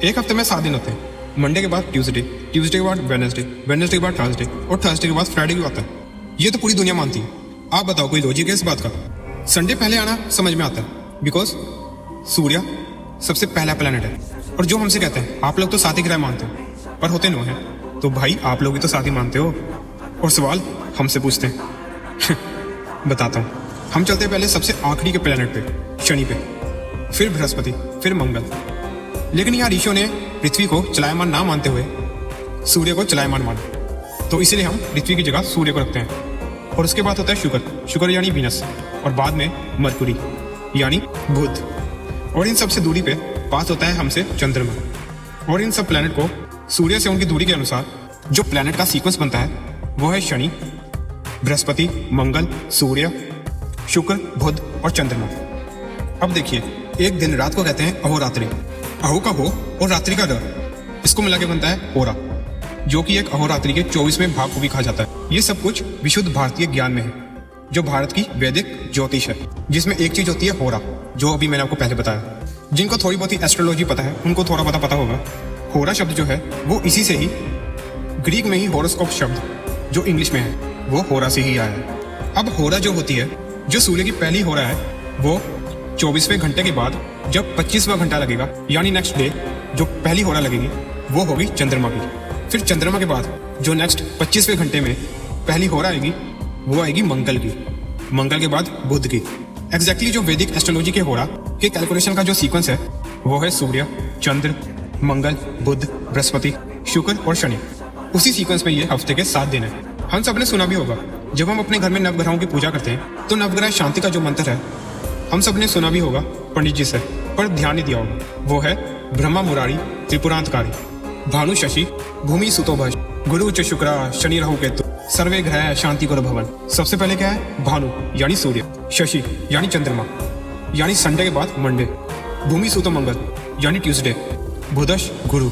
एक हफ्ते में 7 दिन होते हैं। मंडे के बाद ट्यूसडे, ट्यूसडे के बाद वेडनेसडे, वेडनेसडे के बाद थर्सडे और थर्सडे के बाद फ्राइडे की बात है। ये तो पूरी दुनिया मानती है। आप बताओ कोई लॉजिक है इस बात का? संडे पहले आना समझ में आता है बिकॉज सूर्य सबसे पहला प्लेनेट है। और जो हमसे कहते हैं आप लोग तो 7 ही ग्रह मानते हो पर होते 9 हैं, तो भाई आप लोग भी तो 7 ही मानते हो और सवाल हमसे पूछते हैं। बताता हूँ। हम चलते हैं पहले सबसे आखिरी के प्लेनेट पे, शनि पे, फिर बृहस्पति, फिर मंगल। लेकिन यहाँ ऋषियों ने पृथ्वी को चलायमान ना मानते हुए सूर्य को चलायमान माना, तो इसीलिए हम पृथ्वी की जगह सूर्य को रखते हैं। और उसके बाद होता है शुक्र, शुक्र यानी वीनस, और बाद में मरकुरी यानी बुध। और इन सबसे दूरी पे पास होता है हमसे चंद्रमा। और इन सब प्लैनेट को सूर्य से उनकी दूरी के अनुसार जो प्लैनेट का सीक्वेंस बनता है वो है शनि, बृहस्पति, मंगल, सूर्य, शुक्र, बुध और चंद्रमा। अब देखिए, एक दिन रात को कहते हैं अहोरात्रि। अहो का हो और रात्रि का र, इसको मिला के बनता है होरा, जो कि एक अहोरात्रि के 24वें भाग को भी कहा जाता है। ये सब कुछ विशुद्ध भारतीय ज्ञान में है, जो भारत की वैदिक ज्योतिष है, जिसमें एक चीज होती है होरा, जो अभी मैंने आपको पहले बताया। जिनको थोड़ी बहुत ही एस्ट्रोलॉजी पता है उनको थोड़ा बहुत पता होगा। होरा शब्द जो है वो इसी से ही, ग्रीक में ही होरोस्कोप शब्द जो इंग्लिश में है वो होरा से ही आया है। अब होरा जो होती है, जो सूर्य की पहली होरा है, वो 24वें घंटे के बाद जब 25वां घंटा लगेगा यानी नेक्स्ट डे जो पहली होरा लगेगी वो होगी चंद्रमा की। फिर चंद्रमा के बाद जो नेक्स्ट 25वें घंटे में पहली होरा आएगी वो आएगी मंगल की। मंगल के बाद बुध की। एग्जैक्टली जो वैदिक एस्ट्रोलॉजी के होरा के कैलकुलेशन का जो सीक्वेंस है वो है सूर्य, चंद्र, मंगल, बुध, बृहस्पति, शुक्र और शनि। उसी सीक्वेंस में ये हफ्ते के 7 दिन है। हम सब ने सुना भी होगा, जब हम अपने घर में नवग्रहों की पूजा करते हैं तो नवग्रह शांति का जो मंत्र है हम सब ने सुना भी होगा पंडित जी से, पर ध्यान नहीं दिया होगा। वो है ब्रह्मा मुरारी त्रिपुरांतकारी, भानु शशि, भूमि सुतो भज, गुरु उच्च शुक्रा, शनि राहु केतु, सर्वे ग्रह शांति करो भवन। सबसे पहले क्या है? भानु यानी सूर्य, शशि यानी चंद्रमा यानी संडे के बाद मंडे, भूमि सुतो मंगल यानी ट्यूसडे, बुधश गुरु,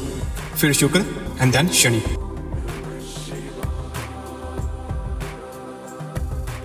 फिर शुक्र एंड देन शनि।